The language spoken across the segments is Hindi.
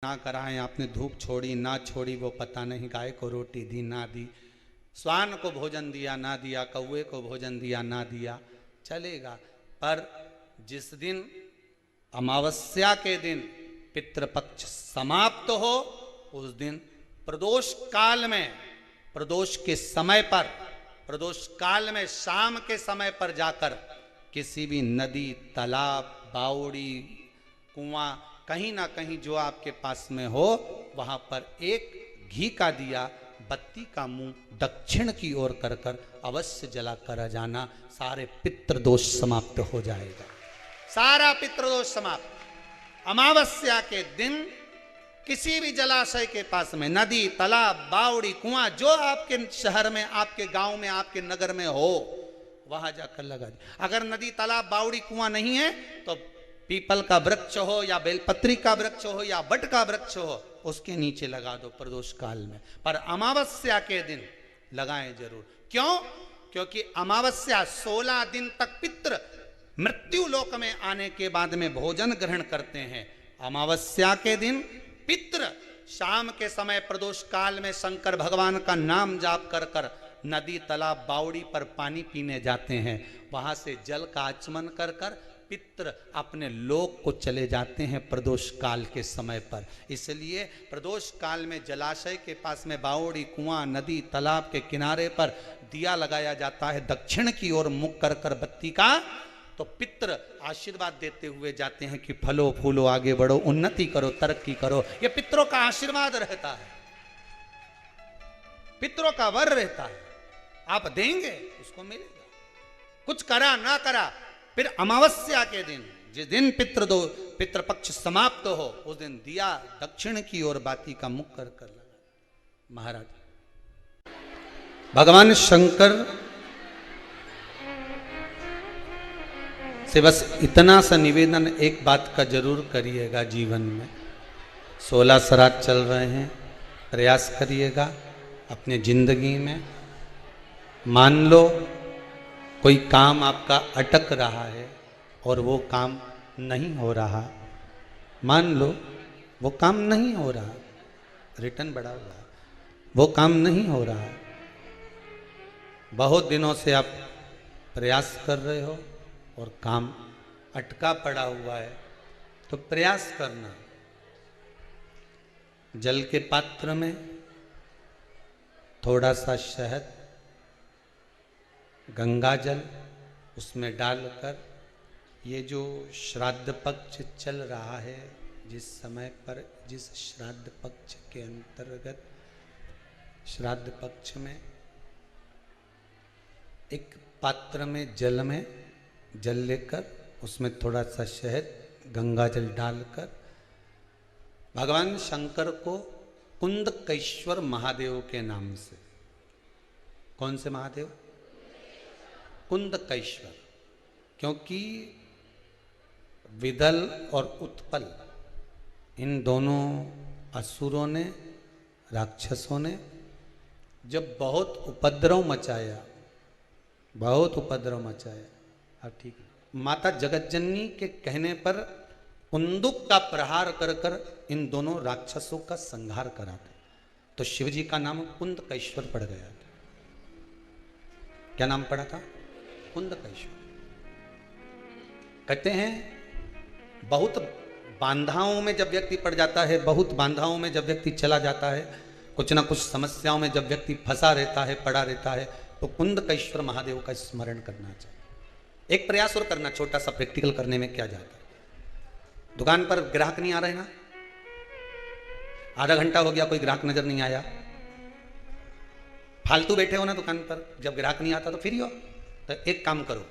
ना कराएं, आपने धूप छोड़ी ना छोड़ी वो पता नहीं, गाय को रोटी दी ना दी, स्वान को भोजन दिया ना दिया, कौवे को भोजन दिया ना दिया, चलेगा। पर जिस दिन अमावस्या के दिन पितृपक्ष समाप्त हो, उस दिन प्रदोष काल में, प्रदोष के समय पर, प्रदोष काल में शाम के समय पर जाकर किसी भी नदी, तालाब, बावड़ी, कुआं, कहीं ना कहीं जो आपके पास में हो, वहां पर एक घी का दिया, बत्ती का मुंह दक्षिण की ओर कर कर अवश्य जला कर जाना। सारे पितृदोष समाप्त हो जाएगा, सारा पितृदोष समाप्त। अमावस्या के दिन किसी भी जलाशय के पास में, नदी, तालाब, बावड़ी, कुआं, जो आपके शहर में, आपके गांव में, आपके नगर में हो, वहां जाकर लगा दे। अगर नदी, तालाब, बावड़ी, कुआं नहीं है तो पीपल का वृक्ष हो या बेलपत्री का वृक्ष हो या बट का वृक्ष हो, उसके नीचे लगा दो प्रदोष काल में। पर अमावस्या के दिन लगाएं जरूर। क्यों? क्योंकि अमावस्या 16 दिन तक पितृ मृत्यु लोक में आने के बाद में भोजन ग्रहण करते हैं। अमावस्या के दिन पितृ शाम के समय प्रदोष काल में शंकर भगवान का नाम जाप कर कर नदी, तालाब, बावड़ी पर पानी पीने जाते हैं। वहां से जल का आचमन कर कर पितृ अपने लोक को चले जाते हैं प्रदोष काल के समय पर। इसलिए प्रदोष काल में जलाशय के पास में, बावड़ी, कुआं, नदी, तालाब के किनारे पर दिया लगाया जाता है दक्षिण की ओर मुख कर कर बत्ती का। तो पितृ आशीर्वाद देते हुए जाते हैं कि फलो फूलो, आगे बढ़ो, उन्नति करो, तरक्की करो। ये पितरों का आशीर्वाद रहता है, पितरों का वर रहता है। आप देंगे उसको मिलेगा, कुछ करा ना करा। फिर अमावस्या के दिन, जिस दिन पितृपक्ष समाप्त हो, उस दिन दिया दक्षिण की ओर बाती का मुख कर कर लगा। महाराज भगवान शंकर से बस इतना सा निवेदन एक बात का जरूर करिएगा जीवन में। 16 श्राद्ध चल रहे हैं, प्रयास करिएगा अपने जिंदगी में। मान लो कोई काम आपका अटक रहा है और वो काम नहीं हो रहा, मान लो वो काम नहीं हो रहा, रिटर्न बढ़ा हुआ है, वो काम नहीं हो रहा, बहुत दिनों से आप प्रयास कर रहे हो और काम अटका पड़ा हुआ है, तो प्रयास करना, जल के पात्र में थोड़ा सा शहद, गंगा जल, उसमें डालकर ये जो श्राद्ध पक्ष चल रहा है, जिस समय पर, जिस श्राद्ध पक्ष के अंतर्गत, श्राद्ध पक्ष में एक पात्र में जल लेकर उसमें थोड़ा सा शहद, गंगा जल डालकर भगवान शंकर को कुंदकेश्वर महादेव के नाम से, कौन से महादेव? कुंदकेश्वर। क्योंकि विदल और उत्पल, इन दोनों असुरों ने, राक्षसों ने जब बहुत उपद्रव मचाया, बहुत उपद्रव मचाया, अब ठीक है, माता जगतजननी के कहने पर कुंदुक का प्रहार कर कर इन दोनों राक्षसों का संहार करा था। तो शिवजी का नाम कुंदकेश्वर पड़ गया था। क्या नाम पड़ा था? कुंदकेश्वर। कहते हैं बहुत बांधाओं में जब व्यक्ति पड़ जाता है, बहुत बांधाओं में जब व्यक्ति चला जाता है, कुछ ना कुछ समस्याओं में जब व्यक्ति फंसा रहता है, पड़ा रहता है, तो कुंदकेश्वर महादेव का स्मरण करना चाहिए। एक प्रयास और करना, छोटा सा प्रैक्टिकल करने में क्या जाता है। दुकान पर ग्राहक नहीं आ रहे ना, आधा घंटा हो गया कोई ग्राहक नजर नहीं आया, फालतू बैठे हो ना दुकान पर, जब ग्राहक नहीं आता तो फ्री हो, तो एक काम करो,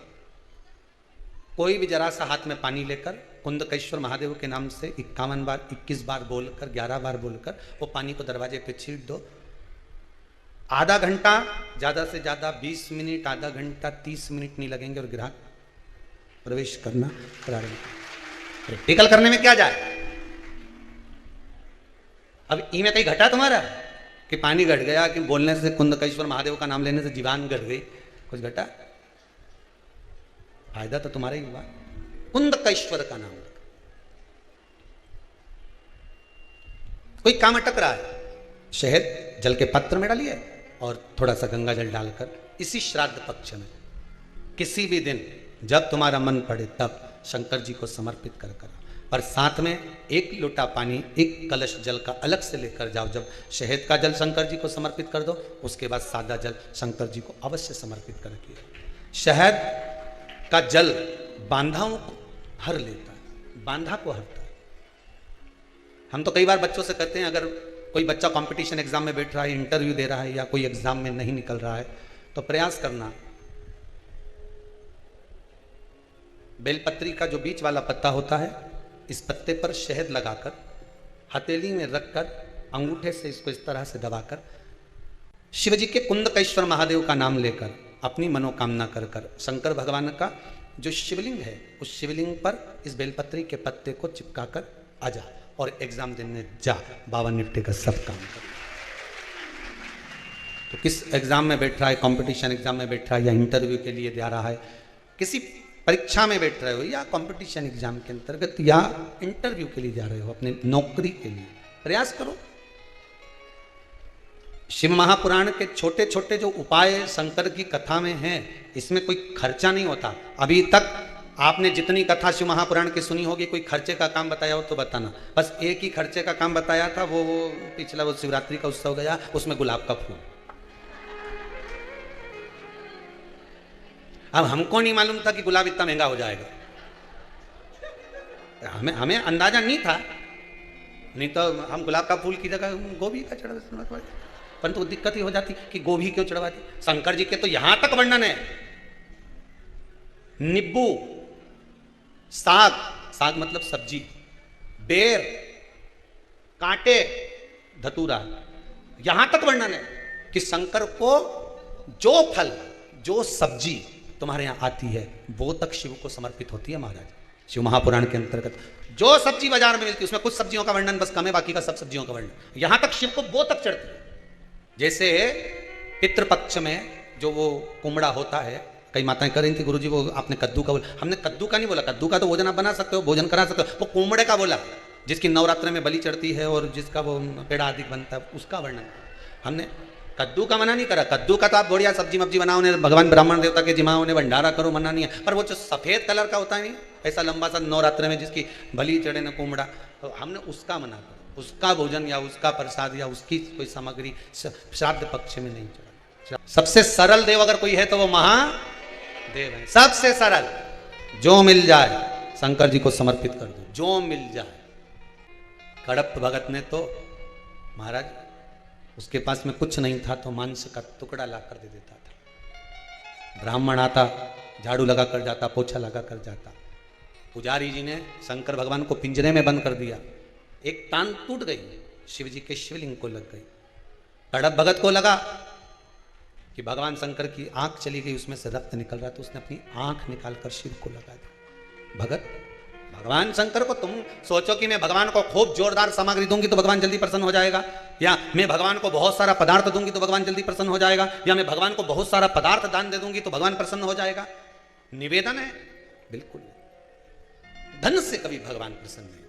कोई भी जरा सा हाथ में पानी लेकर कुंदकेश्वर महादेव के नाम से 51 बार, 21 बार बोलकर, 11 बार बोलकर वो पानी को दरवाजे पे छीट दो। आधा घंटा, ज्यादा से ज्यादा 20 मिनट, आधा घंटा 30 मिनट नहीं लगेंगे और ग्राहक प्रवेश करना प्रारंभ। प्रैक्टिकल करने में क्या जाए। अब ई में कहीं घटा तुम्हारा कि पानी घट गया, कि बोलने से, कुंदकेश्वर महादेव का नाम लेने से जीवान घट गई, कुछ घटा? फायदा तो तुम्हारा ही हुआ। कुंदकेश्वर का नाम, कोई काम अटक रहा है, शहद जल के पात्र में डालिए और थोड़ा सा गंगा जल डालकर इसी श्राद्ध पक्ष में किसी भी दिन जब तुम्हारा मन पड़े तब शंकर जी को समर्पित कर कर, पर साथ में एक लोटा पानी, एक कलश जल का अलग से लेकर जाओ। जब शहद का जल शंकर जी को समर्पित कर दो, उसके बाद सादा जल शंकर जी को अवश्य समर्पित करके। शहद का जल बांधाओं को हर लेता है, बांधा को हरता है। हम तो कई बार बच्चों से कहते हैं, अगर कोई बच्चा कंपटीशन एग्जाम में बैठ रहा है, इंटरव्यू दे रहा है या कोई एग्जाम में नहीं निकल रहा है, तो प्रयास करना बेलपत्री का जो बीच वाला पत्ता होता है, इस पत्ते पर शहद लगाकर हथेली में रखकर अंगूठे से इसको इस तरह से दबाकर शिवजी के कुंदकेश्वर महादेव का नाम लेकर अपनी मनोकामना कर कर शंकर भगवान का जो शिवलिंग है उस शिवलिंग पर इस बेलपत्री के पत्ते को चिपकाकर आ जा और एग्जाम देने जा, बाबा निपटे का सब काम कर। तो किस एग्जाम में बैठ रहा है, कंपटीशन एग्जाम में बैठ रहा है या इंटरव्यू के लिए जा रहा है, किसी परीक्षा में बैठ रहे हो या कंपटीशन एग्जाम के अंतर्गत या इंटरव्यू के लिए जा रहे हो, अपने नौकरी के लिए प्रयास करो। शिव महापुराण के छोटे छोटे जो उपाय शंकर की कथा में हैं, इसमें कोई खर्चा नहीं होता। अभी तक आपने जितनी कथा शिव महापुराण की सुनी होगी, कोई खर्चे का काम बताया हो तो बताना। बस एक ही खर्चे का काम बताया था, वो पिछला वो शिवरात्रि का उत्सव गया, उसमें गुलाब का फूल। अब हमको नहीं मालूम था कि गुलाब इतना महंगा हो जाएगा, हमें अंदाजा नहीं था, नहीं तो हम गुलाब का फूल की जगह गोभी का चढ़ा, परंतु दिक्कत ही हो जाती कि गोभी क्यों चढ़वा दी। शंकर जी के तो यहां तक वर्णन है, नींबू, साग, साग मतलब सब्जी, बेर, कांटे, धतूरा, यहां तक वर्णन है कि शंकर को जो फल जो सब्जी तुम्हारे यहां आती है वो तक शिव को समर्पित होती है। महाराज शिव महापुराण के अंतर्गत जो सब्जी बाजार में मिलती है उसमें कुछ सब्जियों का वर्णन बस कम है, बाकी का सब सब्जियों का वर्णन, यहां तक शिव को वो तक चढ़ती है। जैसे पितृपक्ष में जो वो कुमड़ा होता है, कई माताएं कह रही थी गुरुजी वो आपने कद्दू का बोला, हमने कद्दू का नहीं बोला, कद्दू का तो भोजन आप बना सकते हो, भोजन करा सकते हो, वो कुमड़े का बोला जिसकी नवरात्र में बलि चढ़ती है और जिसका वो पेड़ा अधिक बनता है, उसका वर्णन हमने कद्दू का मना नहीं करा। कद्दू का तो आप बढ़िया सब्जी मब्जी बनाओ, ने भगवान ब्राह्मण देवता के जिमाओं ने भंडारा करो, मना नहीं है, पर वो जो सफेद कलर का होता है नहीं, ऐसा लंबा सा नवरात्र में जिसकी बलि चढ़े ना कुमड़ा, तो हमने उसका मना करो, उसका भोजन या उसका प्रसाद या उसकी कोई सामग्री श्राद्ध पक्ष में नहीं चढ़ा। सबसे सरल देव अगर कोई है तो वो महादेव है, सबसे सरल, जो मिल जाए शंकर जी को समर्पित कर दो, जो मिल जाए। कड़प भगत ने तो महाराज उसके पास में कुछ नहीं था तो मांस का टुकड़ा ला कर दे देता था। ब्राह्मण आता, झाड़ू लगा कर जाता, पोछा लगा कर जाता। पुजारी जी ने शंकर भगवान को पिंजरे में बंद कर दिया, एक तान टूट गई, शिव जी के शिवलिंग को लग गई। कड़प भगत को लगा कि भगवान शंकर की आंख चली गई, उसमें से रक्त निकल रहा, तो उसने अपनी आंख निकालकर शिव को लगा दी। भगत भगवान शंकर को, तुम सोचो कि मैं भगवान को खूब जोरदार सामग्री दूंगी तो भगवान जल्दी प्रसन्न हो जाएगा, या मैं भगवान को बहुत सारा पदार्थ दूंगी तो भगवान जल्दी प्रसन्न हो जाएगा, या मैं भगवान को बहुत सारा पदार्थ दान दे दूंगी तो भगवान प्रसन्न हो जाएगा। निवेदन है, बिल्कुल धन से कभी भगवान प्रसन्न नहीं।